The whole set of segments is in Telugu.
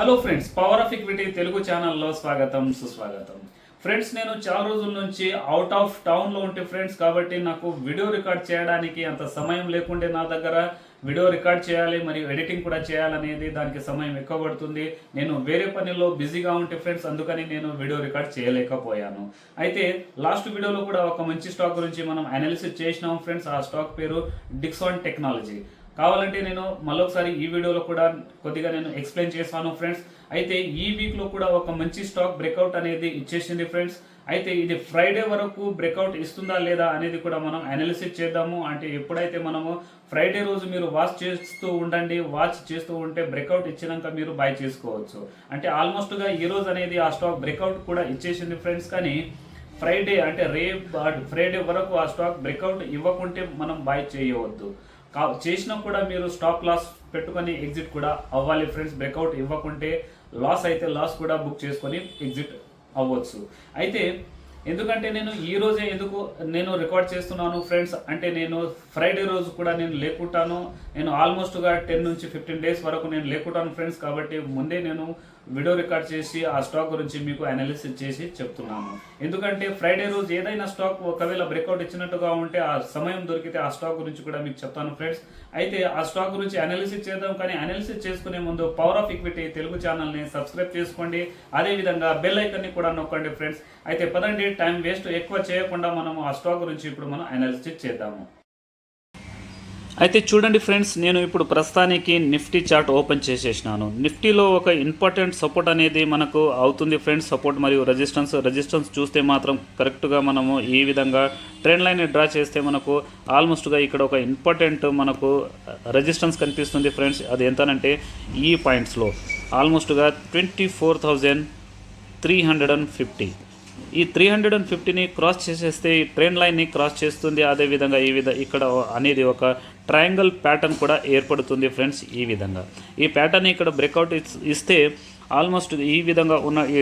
Hello friends, power of equity Telugu ఛానల్లో స్వాగతం సుస్వాగతం. ఫ్రెండ్స్, నేను చాలా రోజుల నుంచి అవుట్ ఆఫ్ టౌన్లో ఉంటే ఫ్రెండ్స్, కాబట్టి నాకు వీడియో రికార్డ్ చేయడానికి అంత సమయం లేకుండే. నా దగ్గర వీడియో రికార్డ్ చేయాలి మరియు ఎడిటింగ్ కూడా చేయాలనేది, దానికి సమయం ఎక్కువ పడుతుంది. నేను వేరే పనిలో బిజీగా ఉంటే ఫ్రెండ్స్, అందుకని నేను వీడియో రికార్డ్ చేయలేకపోయాను. అయితే లాస్ట్ వీడియోలో కూడా ఒక మంచి స్టాక్ గురించి మనం అనాలిసిస్ చేసినాం ఫ్రెండ్స్. ఆ స్టాక్ పేరు డిక్సాన్ టెక్నాలజీ. కావాలంటే నేను మళ్ళొకసారి ఈ వీడియోలో కూడా కొద్దిగా నేను ఎక్స్ప్లెయిన్ చేస్తాను ఫ్రెండ్స్. అయితే ఈ వీక్లో కూడా ఒక మంచి స్టాక్ బ్రేక్అవుట్ అనేది ఇచ్చేసింది ఫ్రెండ్స్. అయితే ఇది ఫ్రైడే వరకు బ్రేక్అవుట్ ఇస్తుందా లేదా అనేది కూడా మనం అనాలిసిస్ చేద్దాము. అంటే ఎప్పుడైతే మనము ఫ్రైడే రోజు మీరు వాచ్ చేస్తూ ఉంటే బ్రేక్అవుట్ ఇచ్చినాక మీరు బై చేసుకోవచ్చు. అంటే ఆల్మోస్ట్గా ఈ రోజు అనేది ఆ స్టాక్ బ్రేక్అవుట్ కూడా ఇచ్చేసింది ఫ్రెండ్స్. కానీ ఫ్రైడే అంటే ఫ్రైడే వరకు ఆ స్టాక్ బ్రేక్అవుట్ ఇవ్వకుంటే మనం బై చేయవద్దు. చేసినా కూడా మీరు స్టాప్ లాస్ పెట్టుకొని ఎగ్జిట్ కూడా అవ్వాలి ఫ్రెండ్స్. బ్రేక్అవుట్ ఇవ్వకుంటే లాస్ అయితే లాస్ కూడా బుక్ చేసుకొని ఎగ్జిట్ అవ్వచ్చు. అయితే ఎందుకంటే ఈ రోజే ఎందుకు నేను రికార్డ్ చేస్తున్నాను ఫ్రెండ్స్ అంటే, నేను ఫ్రైడే రోజు కూడా నేను లేకుంటాను. నేను ఆల్మోస్ట్గా 10 నుంచి 15 డేస్ వరకు నేను లేకుంటాను ఫ్రెండ్స్. కాబట్టి ముందే నేను వీడియో రికార్డ్ చేసి ఆ స్టాక్ గురించి మీకు అనాలిసిస్ చేసి చెప్తున్నాను. ఎందుకంటే ఫ్రైడే రోజు ఏదైనా స్టాక్ ఒకవేళ బ్రేక్అవుట్ ఇచ్చినట్టుగా ఉంటే, ఆ సమయం దొరికితే ఆ స్టాక్ గురించి కూడా మీకు చెప్తాను ఫ్రెండ్స్. అయితే ఆ స్టాక్ గురించి అనాలిసిస్ చేద్దాం. కానీ అనాలిసిస్ చేసుకునే ముందు పవర్ ఆఫ్ ఈక్విటీ తెలుగు ఛానల్ని సబ్స్క్రైబ్ చేసుకోండి. అదేవిధంగా బెల్ ఐకాన్ని కూడా నొక్కండి ఫ్రెండ్స్. అయితే పదండి, టైం వేస్ట్ ఎక్కువ చేయకుండా మనము ఆ స్టాక్ గురించి ఇప్పుడు మనం అనాలిసిస్ చేద్దాము. అయితే చూడండి ఫ్రెండ్స్, నేను ఇప్పుడు ప్రస్తుతానికి నిఫ్టీ చార్ట్ ఓపెన్ చేసేసినాను. నిఫ్టీలో ఒక ఇంపార్టెంట్ సపోర్ట్ అనేది మనకు అవుతుంది ఫ్రెండ్స్. సపోర్ట్ మరియు రెసిస్టెన్స్ చూస్తే మాత్రం కరెక్ట్గా మనము ఈ విధంగా ట్రెండ్ లైన్ డ్రా చేస్తే మనకు ఆల్మోస్ట్గా ఇక్కడ ఒక ఇంపార్టెంట్ మనకు రెసిస్టెన్స్ కనిపిస్తుంది ఫ్రెండ్స్. అది ఎంతనంటే ఈ పాయింట్స్లో ఆల్మోస్ట్గా 24,350. ఈ 350ని క్రాస్ చేసేస్తే ఈ ట్రెండ్ లైన్ని క్రాస్ చేస్తుంది. అదేవిధంగా ఇక్కడ అనేది ఒక ట్రయాంగిల్ ప్యాటర్న్ కూడా ఏర్పడుతుంది ఫ్రెండ్స్. ఈ విధంగా ఈ ప్యాటర్న్ ఇక్కడ బ్రేక్అవుట్ ఇస్తే ఆల్మోస్ట్ ఈ విధంగా ఉన్న ఈ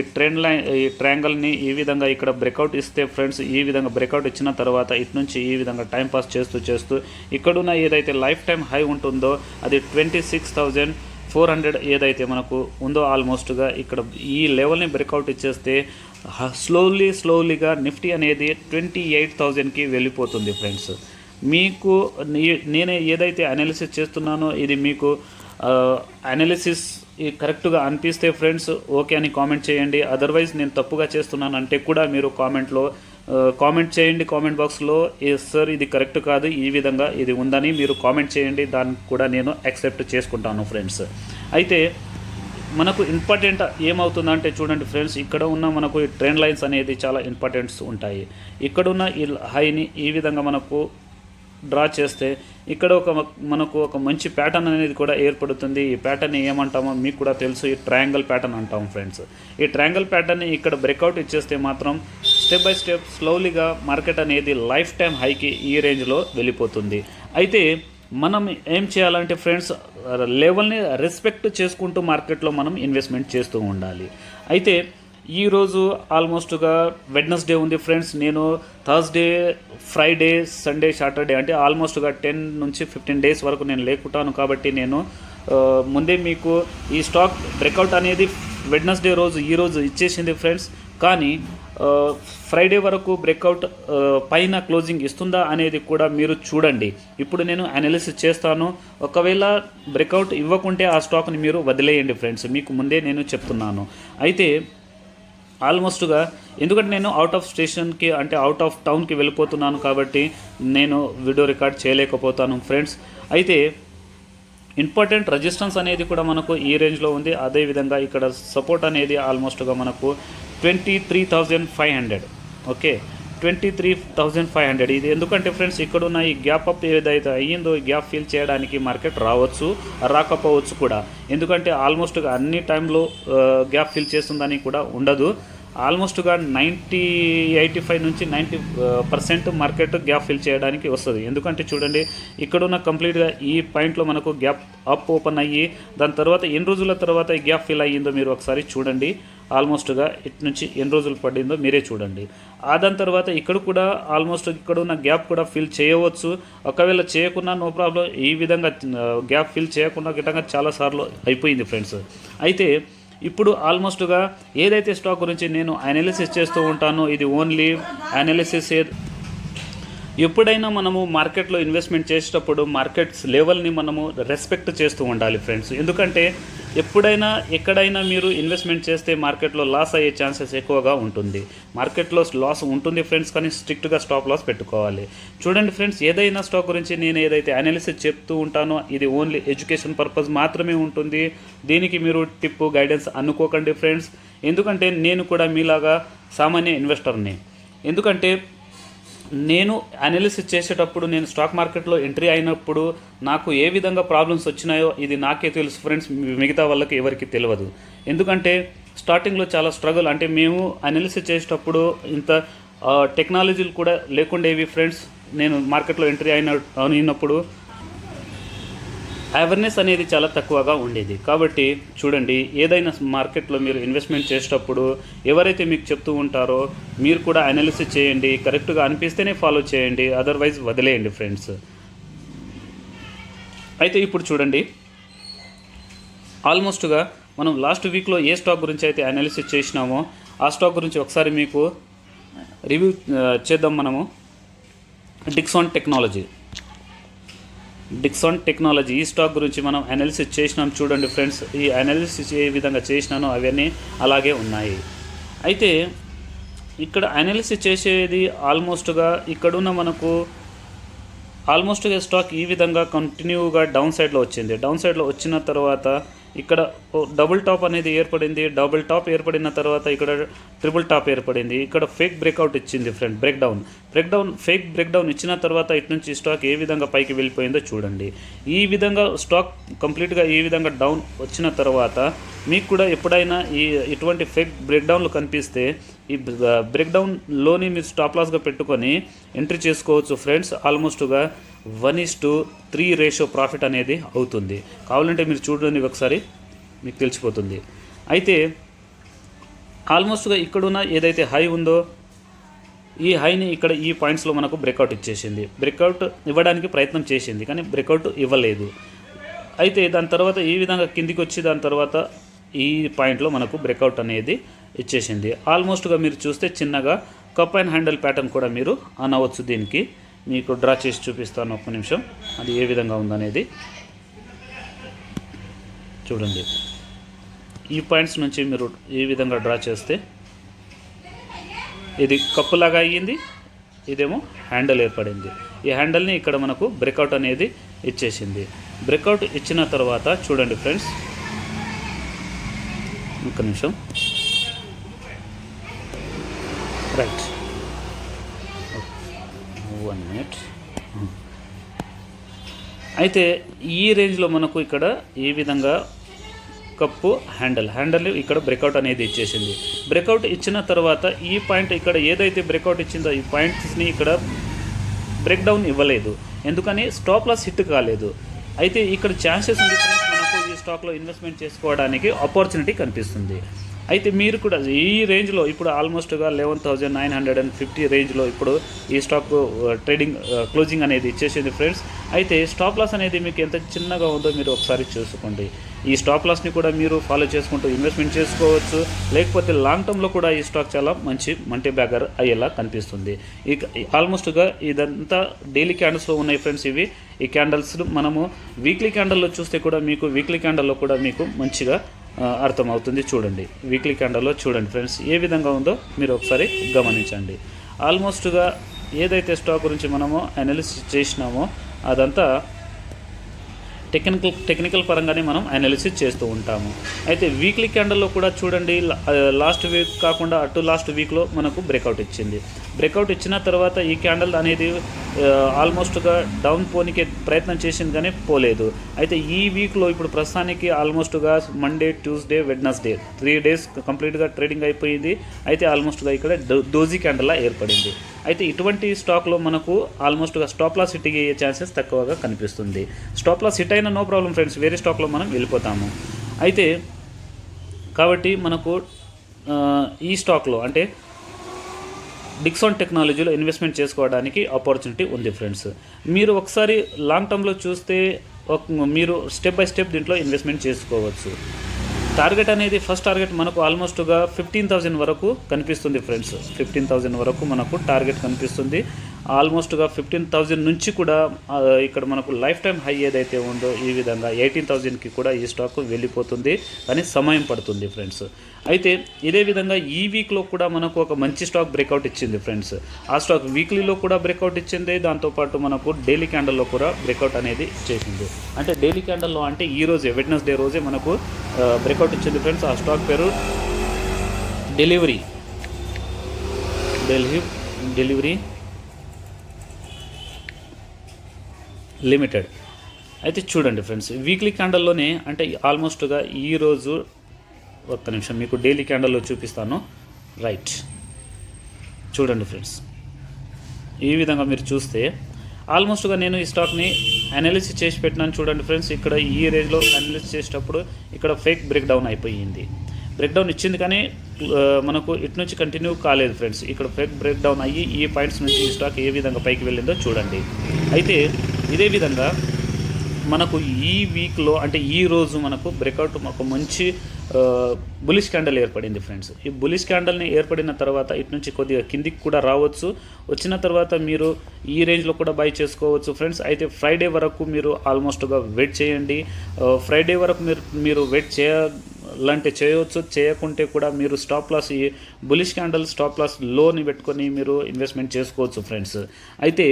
ట్రయాంగిల్ని ఈ విధంగా ఇక్కడ బ్రేక్అవుట్ ఇస్తే ఫ్రెండ్స్, ఈ విధంగా బ్రేక్అవుట్ ఇచ్చిన తర్వాత ఇటు నుంచి ఈ విధంగా టైం పాస్ చేస్తూ ఇక్కడున్న ఏదైతే లైఫ్ టైం హై ఉంటుందో అది 26,400 ఏదైతే మనకు ఉందో ఆల్మోస్ట్గా ఇక్కడ ఈ లెవెల్ని బ్రేక్అవుట్ ఇచ్చేస్తే స్లోలీగా నిఫ్టీ అనేది 28,000కి వెళ్ళిపోతుంది ఫ్రెండ్స్. మీకు నేను ఏదైతే అనాలిసిస్ చేస్తున్నానో ఇది మీకు అనాలిసిస్ కరెక్ట్గా అనిపిస్తే ఫ్రెండ్స్ ఓకే అని కామెంట్ చేయండి. అదర్వైజ్ నేను తప్పుగా చేస్తున్నాను అంటే కూడా మీరు కామెంట్ చేయండి కామెంట్ బాక్స్లో. సార్ ఇది కరెక్ట్ కాదు, ఈ విధంగా ఇది ఉందని మీరు కామెంట్ చేయండి. దాన్ని కూడా నేను యాక్సెప్ట్ చేసుకుంటాను ఫ్రెండ్స్. అయితే మనకు ఇంపార్టెంట్ ఏమవుతుందంటే చూడండి ఫ్రెండ్స్, ఇక్కడ ఉన్న మనకు ఈ ట్రెండ్ లైన్స్ అనేది చాలా ఇంపార్టెంట్స్ ఉంటాయి. ఇక్కడున్న ఈ హైని ఈ విధంగా మనకు డ్రా చేస్తే ఇక్కడ మనకు ఒక మంచి ప్యాటర్న్ అనేది కూడా ఏర్పడుతుంది. ఈ ప్యాటర్న్ ఏమంటామో మీకు కూడా తెలుసు, ఈ ట్రయాంగిల్ ప్యాటర్న్ అంటాం ఫ్రెండ్స్. ఈ ట్రయాంగిల్ ప్యాటర్న్ని ఇక్కడ బ్రేక్అవుట్ ఇచ్చేస్తే మాత్రం స్టెప్ బై స్టెప్ స్లోలీగా మార్కెట్ అనేది లైఫ్ టైం హైకి ఈ రేంజ్లో వెళ్ళిపోతుంది. అయితే మనం ఏం చేయాలంటే ఫ్రెండ్స్, లెవెల్ని రెస్పెక్ట్ చేసుకుంటూ మార్కెట్లో మనం ఇన్వెస్ట్మెంట్ చేస్తూ ఉండాలి. అయితే ఈరోజు ఆల్మోస్ట్గా వెడ్నెస్డే ఉంది ఫ్రెండ్స్. నేను థర్స్డే, ఫ్రైడే, సండే, సాటర్డే అంటే ఆల్మోస్ట్గా 10 నుంచి 15 డేస్ వరకు నేను లేకుంటాను. కాబట్టి నేను ముందే మీకు ఈ స్టాక్ బ్రేక్అవుట్ అనేది వెడ్నెస్డే రోజు ఈరోజు ఇచ్చేసింది ఫ్రెండ్స్. కానీ ఫ్రైడే వరకు బ్రేక్అవుట్ పైన క్లోజింగ్ ఇస్తుందా అనేది కూడా మీరు చూడండి. ఇప్పుడు నేను అనాలిసిస్ చేస్తాను. ఒకవేళ బ్రేక్అవుట్ ఇవ్వకుంటే ఆ స్టాక్ని మీరు వదిలేయండి ఫ్రెండ్స్, మీకు ముందే నేను చెప్తున్నాను. అయితే ఆల్మోస్ట్గా ఎందుకంటే నేను అవుట్ ఆఫ్ స్టేషన్కి అంటే అవుట్ ఆఫ్ టౌన్కి వెళ్ళిపోతున్నాను కాబట్టి నేను వీడియో రికార్డ్ చేయలేకపోతాను ఫ్రెండ్స్. అయితే ఇంపార్టెంట్ రెసిస్టెన్స్ అనేది కూడా మనకు ఈ రేంజ్లో ఉంది. అదేవిధంగా ఇక్కడ సపోర్ట్ అనేది ఆల్మోస్ట్గా మనకు 23,500. ఓకే, 23,500. ఇది ఎందుకంటే ఫ్రెండ్స్, ఇక్కడున్న ఈ గ్యాప్ అప్ ఏదైతే అయ్యిందో ఈ గ్యాప్ ఫిల్ చేయడానికి మార్కెట్ రాకపోవచ్చు కూడా. ఎందుకంటే ఆల్మోస్ట్గా అన్ని టైంలో గ్యాప్ ఫిల్ చేస్తుందని కూడా ఉండదు. ఆల్మోస్ట్గా 85 నుంచి 90% మార్కెట్ గ్యాప్ ఫిల్ చేయడానికి వస్తుంది. ఎందుకంటే చూడండి, ఇక్కడున్న కంప్లీట్గా ఈ పాయింట్లో మనకు గ్యాప్ అప్ ఓపెన్ అయ్యి దాని తర్వాత ఎన్ని రోజుల తర్వాత ఈ గ్యాప్ ఫిల్ అయ్యిందో మీరు ఒకసారి చూడండి. ఆల్మోస్ట్గా ఇటు నుంచి ఎన్ని రోజులు పడిందో మీరే చూడండి. దాని తర్వాత ఇక్కడ కూడా ఆల్మోస్ట్ ఇక్కడ ఉన్న గ్యాప్ కూడా ఫిల్ చేయవచ్చు. ఒకవేళ చేయకున్నా నో ప్రాబ్లం. ఈ విధంగా గ్యాప్ ఫిల్ చేయకుండా గిట్టంగా చాలాసార్లు అయిపోయింది ఫ్రెండ్స్. అయితే ఇప్పుడు ఆల్మోస్ట్గా ఏదైతే స్టాక్ గురించి నేను అనాలిసిస్ చేస్తూ ఉంటానో ఇది ఓన్లీ అనాలిసిస్. ఎప్పుడైనా మనము మార్కెట్లో ఇన్వెస్ట్మెంట్ చేసేటప్పుడు మార్కెట్స్ లెవెల్ని మనము రెస్పెక్ట్ చేస్తూ ఉండాలి ఫ్రెండ్స్. ఎందుకంటే ఎప్పుడైనా ఎక్కడైనా మీరు ఇన్వెస్ట్మెంట్ చేస్తే మార్కెట్లో లాస్ అయ్యే ఛాన్సెస్ ఎక్కువగా ఉంటుంది. మార్కెట్లో లాస్ ఉంటుంది ఫ్రెండ్స్, కానీ స్ట్రిక్ట్గా స్టాప్ లాస్ పెట్టుకోవాలి. చూడండి ఫ్రెండ్స్, ఏదైనా స్టాక్ గురించి నేను ఏదైతే అనాలిసిస్ చెప్తూ ఉంటానో ఇది ఓన్లీ ఎడ్యుకేషన్ పర్పస్ మాత్రమే ఉంటుంది. దీనికి మీరు టిప్ గైడెన్స్ అనుకోకండి ఫ్రెండ్స్. ఎందుకంటే నేను కూడా మీలాగా సామాన్య ఇన్వెస్టర్ని. ఎందుకంటే నేను అనాలిసిస్ చేసేటప్పుడు నేను స్టాక్ మార్కెట్లో ఎంట్రీ అయినప్పుడు నాకు ఏ విధంగా ప్రాబ్లమ్స్ వచ్చినాయో ఇది నాకే తెలుసు ఫ్రెండ్స్, మిగతా వాళ్ళకి ఎవరికి తెలియదు. ఎందుకంటే స్టార్టింగ్లో చాలా స్ట్రగుల్, అంటే మేము అనాలిసిస్ చేసేటప్పుడు ఇంత టెక్నాలజీలు కూడా లేకుండేవి ఫ్రెండ్స్. నేను మార్కెట్లో ఎంట్రీ అయినప్పుడు అవేర్నెస్ అనేది చాలా తక్కువగా ఉండేది. కాబట్టి చూడండి, ఏదైనా మార్కెట్లో మీరు ఇన్వెస్ట్మెంట్ చేసేటప్పుడు ఎవరైతే మీకు చెప్తూ ఉంటారో మీరు కూడా అనాలిసిస్ చేయండి, కరెక్ట్గా అనిపిస్తేనే ఫాలో చేయండి, అదర్వైజ్ వదిలేయండి ఫ్రెండ్స్. అయితే ఇప్పుడు చూడండి, ఆల్మోస్ట్గా మనం లాస్ట్ వీక్లో ఏ స్టాక్ గురించి అయితే అనాలిసిస్ చేసినామో ఆ స్టాక్ గురించి ఒకసారి మీకు రివ్యూ చేద్దాం. మనము డిక్సాన్ టెక్నాలజీ ఈ స్టాక్ గురించి మనం అనాలిసిస్ చేసినాం. చూడండి ఫ్రెండ్స్, ఈ అనాలిసిస్ ఏ విధంగా చేసినానో అవన్నీ అలాగే ఉన్నాయి. అయితే ఇక్కడ అనాలిసిస్ చేసేది ఆల్మోస్ట్గా ఇక్కడున్న మనకు ఆల్మోస్ట్గా స్టాక్ ఈ విధంగా కంటిన్యూగా డౌన్ సైడ్లో వచ్చింది. డౌన్ సైడ్లో వచ్చిన తర్వాత ఇక్కడ డబుల్ టాప్ అనేది ఏర్పడింది. డబుల్ టాప్ ఏర్పడిన తర్వాత ఇక్కడ ట్రిపుల్ టాప్ ఏర్పడింది. ఇక్కడ ఫేక్ బ్రేక్అవుట్ ఇచ్చింది ఫ్రెండ్, ఫేక్ బ్రేక్డౌన్ ఇచ్చిన తర్వాత ఇటు నుంచి స్టాక్ ఏ విధంగా పైకి వెళ్ళిపోయిందో చూడండి. ఈ విధంగా స్టాక్ కంప్లీట్గా ఈ విధంగా డౌన్ వచ్చిన తర్వాత మీకు కూడా ఎప్పుడైనా ఇటువంటి ఫేక్ బ్రేక్డౌన్లు కనిపిస్తే ఈ బ్రేక్డౌన్లోని మీరు స్టాప్ లాస్గా పెట్టుకొని ఎంట్రీ చేసుకోవచ్చు ఫ్రెండ్స్. ఆల్మోస్ట్గా 1:3 రేషియో ప్రాఫిట్ అనేది అవుతుంది. కావాలంటే మీరు చూడండి ఒకసారి, మీకు తెలిసిపోతుంది. అయితే ఆల్మోస్ట్గా ఇక్కడున్న ఏదైతే హై ఉందో ఈ హైని ఇక్కడ ఈ పాయింట్స్లో మనకు బ్రేక్అవుట్ ఇచ్చేసింది. బ్రేక్అవుట్ ఇవ్వడానికి ప్రయత్నం చేసింది కానీ బ్రేక్అవుట్ ఇవ్వలేదు. అయితే దాని తర్వాత ఈ విధంగా కిందికి వచ్చి దాని తర్వాత ఈ పాయింట్లో మనకు బ్రేక్అవుట్ అనేది ఇచ్చేసింది. ఆల్మోస్ట్గా మీరు చూస్తే చిన్నగా కప్ అండ్ హ్యాండిల్ ప్యాటర్న్ కూడా మీరు అనవచ్చు. దీనికి మీకు డ్రా చేసి చూపిస్తాను, ఒక్క నిమిషం, అది ఏ విధంగా ఉందనేది చూడండి. ఈ పాయింట్స్ నుంచి మీరు ఈ విధంగా డ్రా చేస్తే ఇది కప్పులాగా అయ్యింది, ఇదేమో హ్యాండిల్ ఏర్పడింది. ఈ హ్యాండిల్ని ఇక్కడ మనకు బ్రేక్అవుట్ అనేది ఇచ్చేసింది. బ్రేక్అవుట్ ఇచ్చిన తర్వాత చూడండి ఫ్రెండ్స్, ఒక్క నిమిషం, రైట్, 1 minute. అయితే ఈ రేంజ్లో మనకు ఇక్కడ ఈ విధంగా కప్పు హ్యాండిల్ ఇక్కడ బ్రేక్అవుట్ అనేది ఇచ్చేసింది. బ్రేక్అవుట్ ఇచ్చిన తర్వాత ఈ పాయింట్ ఇక్కడ ఏదైతే బ్రేక్అవుట్ ఇచ్చిందో ఈ పాయింట్స్ని ఇక్కడ బ్రేక్డౌన్ ఇవ్వలేదు, ఎందుకని స్టాప్ లాస్ హిట్ కాలేదు. అయితే ఇక్కడ ఛాన్సెస్ ఉంది ఫ్రెండ్స్, మనకు ఈ స్టాక్లో ఇన్వెస్ట్మెంట్ చేసుకోవడానికి ఆపర్చునిటీ కనిపిస్తుంది. అయితే మీరు కూడా ఈ రేంజ్లో ఇప్పుడు ఆల్మోస్ట్గా 11,950 రేంజ్లో ఇప్పుడు ఈ స్టాక్ ట్రేడింగ్ క్లోజింగ్ అనేది ఇచ్చేసింది ఫ్రెండ్స్. అయితే స్టాప్ లాస్ అనేది మీకు ఎంత చిన్నగా ఉందో మీరు ఒకసారి చూసుకోండి. ఈ స్టాప్ లాస్ని కూడా మీరు ఫాలో చేసుకుంటూ ఇన్వెస్ట్మెంట్ చేసుకోవచ్చు, లేకపోతే లాంగ్ టర్మ్లో కూడా ఈ స్టాక్ చాలా మంచి మల్టీ బ్యాగర్ అయ్యేలా కనిపిస్తుంది. ఇక ఆల్మోస్ట్గా ఇదంతా డైలీ క్యాండిల్స్లో ఉన్నాయి ఫ్రెండ్స్. ఈ క్యాండిల్స్ మనము వీక్లీ క్యాండిల్లో చూస్తే కూడా మీకు వీక్లీ క్యాండిల్లో కూడా మీకు మంచిగా అర్థమవుతుంది. చూడండి, వీక్లీ క్యాండిల్లో చూడండి ఫ్రెండ్స్ ఏ విధంగా ఉందో మీరు ఒకసారి గమనించండి. ఆల్మోస్ట్గా ఏదైతే స్టాక్ గురించి మనము అనాలిసిస్ చేసినామో అదంతా టెక్నికల్ పరంగానే మనం అనాలిసిస్ చేస్తూ ఉంటాము. అయితే వీక్లీ క్యాండిల్లో కూడా చూడండి, లాస్ట్ వీక్ కాకుండా లాస్ట్ వీక్లో మనకు బ్రేక్అవుట్ ఇచ్చింది. బ్రేక్అవుట్ ఇచ్చిన తర్వాత ఈ క్యాండిల్ అనేది ఆల్మోస్ట్గా డౌన్ పోనీకే ప్రయత్నం చేసింది కానీ పోలేదు. అయితే ఈ వీక్లో ఇప్పుడు ప్రస్తుతానికి ఆల్మోస్ట్గా మండే, ట్యూస్డే, వెడ్నెస్డే 3 days కంప్లీట్గా ట్రేడింగ్ అయిపోయింది. అయితే ఆల్మోస్ట్గా ఇక్కడ డోజీ క్యాండిల్లా ఏర్పడింది. అయితే ఇటువంటి స్టాక్లో మనకు ఆల్మోస్ట్గా స్టాప్ లాస్ హిట్ అయ్యే ఛాన్సెస్ తక్కువగా కనిపిస్తుంది. స్టాప్ లాస్ హిట్ అయినా నో ప్రాబ్లం ఫ్రెండ్స్, వేరే స్టాక్లో మనం వెళ్ళిపోతాము. అయితే కాబట్టి మనకు ఈ స్టాక్లో అంటే డిక్సాన్ టెక్నాలజీలో ఇన్వెస్ట్మెంట్ చేసుకోవడానికి ఆపర్చునిటీ ఉంది ఫ్రెండ్స్. మీరు ఒకసారి లాంగ్ టర్మ్లో చూస్తే మీరు స్టెప్ బై స్టెప్ దీంట్లో ఇన్వెస్ట్మెంట్ చేసుకోవచ్చు. టార్గెట్ అనేది ఫస్ట్ టార్గెట్ మనకు ఆల్మోస్ట్గా 15,000 వరకు కనిపిస్తుంది ఫ్రెండ్స్. 15,000 వరకు మనకు టార్గెట్ కనిపిస్తుంది. ఆల్మోస్ట్గా 15,000 నుంచి కూడా ఇక్కడ మనకు లైఫ్ టైం హై ఏదైతే ఉందో ఈ విధంగా 18,000కి కూడా ఈ స్టాక్ వెళ్ళిపోతుంది, కానీ సమయం పడుతుంది ఫ్రెండ్స్. అయితే ఇదే విధంగా ఈ వీక్లో కూడా మనకు ఒక మంచి స్టాక్ బ్రేక్అవుట్ ఇచ్చింది ఫ్రెండ్స్. ఆ స్టాక్ వీక్లీలో కూడా బ్రేక్అవుట్ ఇచ్చింది, దాంతోపాటు మనకు డైలీ క్యాండల్లో కూడా బ్రేక్అవుట్ అనేది చేసింది. అంటే డైలీ క్యాండల్లో అంటే ఈ రోజే వెడ్నెస్డే రోజే మనకు బ్రేక్అవుట్ ఇచ్చింది ఫ్రెండ్స్. ఆ స్టాక్ పేరు డెలివరీ లిమిటెడ్. అయితే చూడండి ఫ్రెండ్స్, వీక్లీ క్యాండల్లోనే అంటే ఆల్మోస్ట్గా ఈరోజు ఒక్క నిమిషం మీకు డైలీ క్యాండల్లో చూపిస్తాను. రైట్, చూడండి ఫ్రెండ్స్, ఈ విధంగా మీరు చూస్తే ఆల్మోస్ట్గా నేను ఈ స్టాక్ని అనాలిసిస్ చేసి పెట్టినాను. చూడండి ఫ్రెండ్స్, ఇక్కడ ఈ రేంజ్లో అనాలిసిస్ చేసేటప్పుడు ఇక్కడ ఫేక్ బ్రేక్ డౌన్ అయిపోయింది. బ్రేక్ డౌన్ ఇచ్చింది కానీ మనకు ఇటు నుంచి కంటిన్యూ కాలేదు ఫ్రెండ్స్. ఇక్కడ ఫేక్ బ్రేక్ డౌన్ అయ్యి ఈ పాయింట్స్ నుంచి ఈ స్టాక్ ఏ విధంగా పైకి వెళ్ళిందో చూడండి. అయితే ఇదే విధంగా మనకు ఈ వీక్లో అంటే ఈ రోజు మనకు బ్రేక్అవుట్ ఒక మంచి బులిష్ క్యాండల్ ఏర్పడింది ఫ్రెండ్స్. ఈ బులిష్ క్యాండల్ని ఏర్పడిన తర్వాత ఇటు నుంచి కొద్దిగా కిందికి కూడా రావచ్చు. వచ్చిన తర్వాత మీరు ఈ రేంజ్లో కూడా బై చేసుకోవచ్చు ఫ్రెండ్స్. అయితే ఫ్రైడే వరకు మీరు ఆల్మోస్ట్గా వెయిట్ చేయండి. ఫ్రైడే వరకు మీరు వెయిట్ చేయాలంటే చేయవచ్చు, చేయకుంటే కూడా మీరు స్టాప్ లాస్ ఈ బులిష్ క్యాండల్ స్టాప్ లాస్ లోని పెట్టుకొని మీరు ఇన్వెస్ట్మెంట్ చేసుకోవచ్చు ఫ్రెండ్స్. అయితే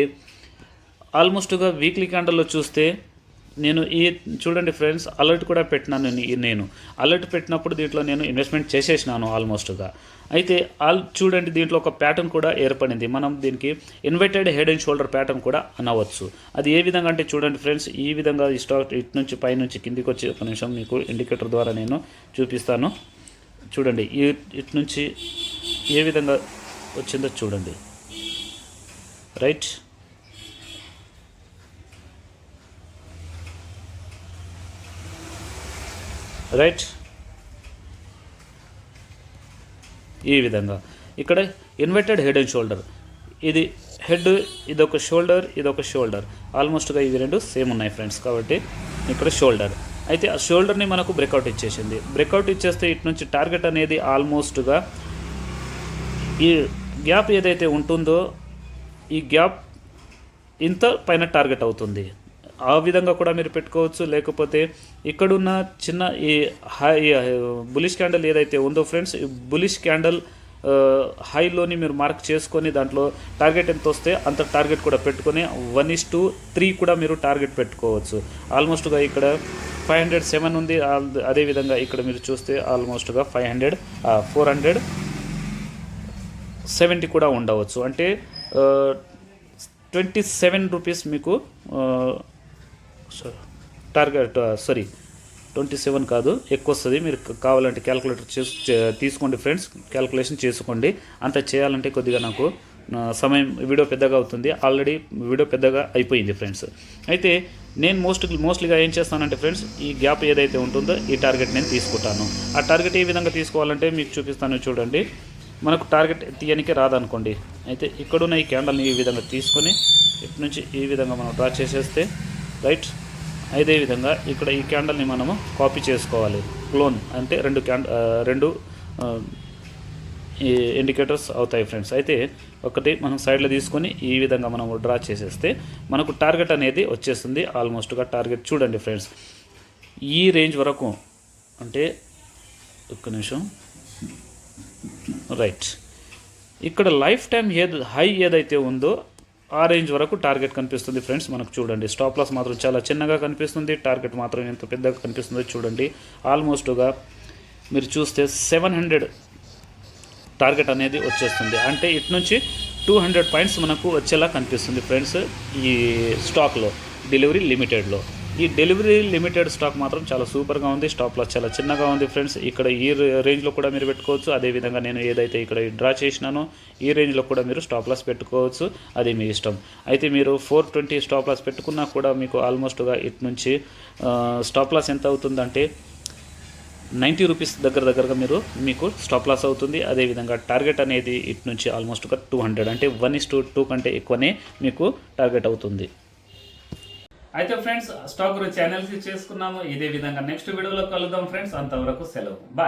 ఆల్మోస్ట్గా వీక్లీ క్యాండల్లో చూస్తే నేను చూడండి ఫ్రెండ్స్, అలర్ట్ కూడా పెట్టినాను. నేను అలర్ట్ పెట్టినప్పుడు దీంట్లో నేను ఇన్వెస్ట్మెంట్ చేసేసినాను ఆల్మోస్ట్గా. అయితే చూడండి, దీంట్లో ఒక ప్యాటర్న్ కూడా ఏర్పడింది. మనం దీనికి inverted head and shoulder pattern కూడా అనవచ్చు. అది ఏ విధంగా అంటే చూడండి ఫ్రెండ్స్, ఈ విధంగా ఈ స్టాక్ ఇటు నుంచి పై నుంచి కిందికి వచ్చి ఒక నిమిషం మీకు ఇండికేటర్ ద్వారా నేను చూపిస్తాను. చూడండి, ఇటు నుంచి ఏ విధంగా వచ్చిందో చూడండి. రైట్, ఈ విధంగా ఇక్కడ ఇన్వర్టెడ్ హెడ్ అండ్ షోల్డర్, ఇది హెడ్, ఇదొక షోల్డర్ ఆల్మోస్ట్గా ఇవి రెండు సేమ్ ఉన్నాయి ఫ్రెండ్స్. కాబట్టి ఇక్కడ షోల్డర్, అయితే ఆ షోల్డర్ని మనకు బ్రేక్అవుట్ ఇచ్చేసింది. బ్రేక్అవుట్ ఇచ్చేస్తే ఇటు నుంచి టార్గెట్ అనేది ఆల్మోస్ట్గా ఈ గ్యాప్ ఏదైతే ఉంటుందో ఈ గ్యాప్ ఇంత పైన టార్గెట్ అవుతుంది. ఆ విధంగా కూడా మీరు పెట్టుకోవచ్చు. లేకపోతే ఇక్కడున్న చిన్న ఈ బులిష్ క్యాండల్ ఏదైతే ఉందో ఫ్రెండ్స్, ఈ బులిష్ క్యాండల్ హైలోని మీరు మార్క్ చేసుకొని దాంట్లో టార్గెట్ ఎంత వస్తే అంత టార్గెట్ కూడా పెట్టుకొని 1:3 కూడా మీరు టార్గెట్ పెట్టుకోవచ్చు. ఆల్మోస్ట్గా ఇక్కడ 507 ఉంది. అదేవిధంగా ఇక్కడ మీరు చూస్తే ఆల్మోస్ట్గా 470 కూడా ఉండవచ్చు. అంటే 27 రూపీస్ మీకు టార్గెట్ 27 కాదు, ఎక్కువ వస్తుంది. మీరు కావాలంటే క్యాల్కులేటర్ తీసుకోండి ఫ్రెండ్స్, క్యాల్కులేషన్ చేసుకోండి. అంత చేయాలంటే కొద్దిగా నాకు సమయం, వీడియో పెద్దగా అవుతుంది. ఆల్రెడీ వీడియో పెద్దగా అయిపోయింది ఫ్రెండ్స్. అయితే నేను మోస్ట్లీగా ఏం చేస్తానంటే ఫ్రెండ్స్, ఈ గ్యాప్ ఏదైతే ఉంటుందో ఈ టార్గెట్ నేను తీసుకుంటాను. ఆ టార్గెట్ ఏ విధంగా తీసుకోవాలంటే మీకు చూపిస్తాను. చూడండి, మనకు టార్గెట్ తీయనికే రాదనుకోండి. అయితే ఇక్కడున్న ఈ క్యాండల్ని ఈ విధంగా తీసుకొని ఇటు నుంచి ఈ విధంగా మనం డ్రా చేసేస్తే రైట్. అదే విధంగా ఇక్కడ ఈ క్యాండల్ని మనము కాపీ చేసుకోవాలి. క్లోన్ అంటే రెండు ఇండికేటర్స్ అవుతాయి ఫ్రెండ్స్. అయితే ఒకటి మనం సైడ్లో తీసుకొని ఈ విధంగా మనం డ్రా చేసేస్తే మనకు టార్గెట్ అనేది వచ్చేస్తుంది. ఆల్మోస్ట్గా టార్గెట్ చూడండి ఫ్రెండ్స్, ఈ రేంజ్ వరకు, అంటే ఒక్క నిమిషం, రైట్. ఇక్కడ లైఫ్ టైం హై ఏదైతే ఉందో ఆ రేంజ్ వరకు టార్గెట్ కనిపిస్తుంది ఫ్రెండ్స్. మనకు చూడండి, స్టాప్ లాస్ మాత్రం చాలా చిన్నగా కనిపిస్తుంది, టార్గెట్ మాత్రం ఎంత పెద్దగా కనిపిస్తుందో చూడండి. ఆల్మోస్ట్గా మీరు చూస్తే 700 టార్గెట్ అనేది వచ్చేస్తుంది. అంటే ఇటు నుంచి 200 పాయింట్స్ మనకు వచ్చేలా కనిపిస్తుంది ఫ్రెండ్స్ ఈ స్టాక్లో, డెలివరీ లిమిటెడ్లో. ఈ డెలివరీ లిమిటెడ్ స్టాక్ మాత్రం చాలా సూపర్గా ఉంది. స్టాప్ లాస్ చాలా చిన్నగా ఉంది ఫ్రెండ్స్. ఇక్కడ ఈ రేంజ్లో కూడా మీరు పెట్టుకోవచ్చు. అదేవిధంగా నేను ఏదైతే ఇక్కడ డ్రా చేసినానో ఈ రేంజ్లో కూడా మీరు స్టాప్ లాస్ పెట్టుకోవచ్చు, అది మీ ఇష్టం. అయితే మీరు 420 స్టాప్ లాస్ పెట్టుకున్నా కూడా మీకు ఆల్మోస్ట్గా ఇటు నుంచి స్టాప్ లాస్ ఎంత అవుతుందంటే 90 రూపీస్ దగ్గరగా మీకు స్టాప్ లాస్ అవుతుంది. అదేవిధంగా టార్గెట్ అనేది ఇటు నుంచి ఆల్మోస్ట్గా 200, అంటే 1:2 కంటే ఎక్కువనే మీకు టార్గెట్ అవుతుంది. అయితే ఫ్రెండ్స్ స్టాక్ గురించి అనాలిసిస్ చేసుకున్నాము. ఇదే విధంగా నెక్స్ట్ వీడియోలో కలుద్దాం ఫ్రెండ్స్. అంతవరకు సెలవు, బాయ్.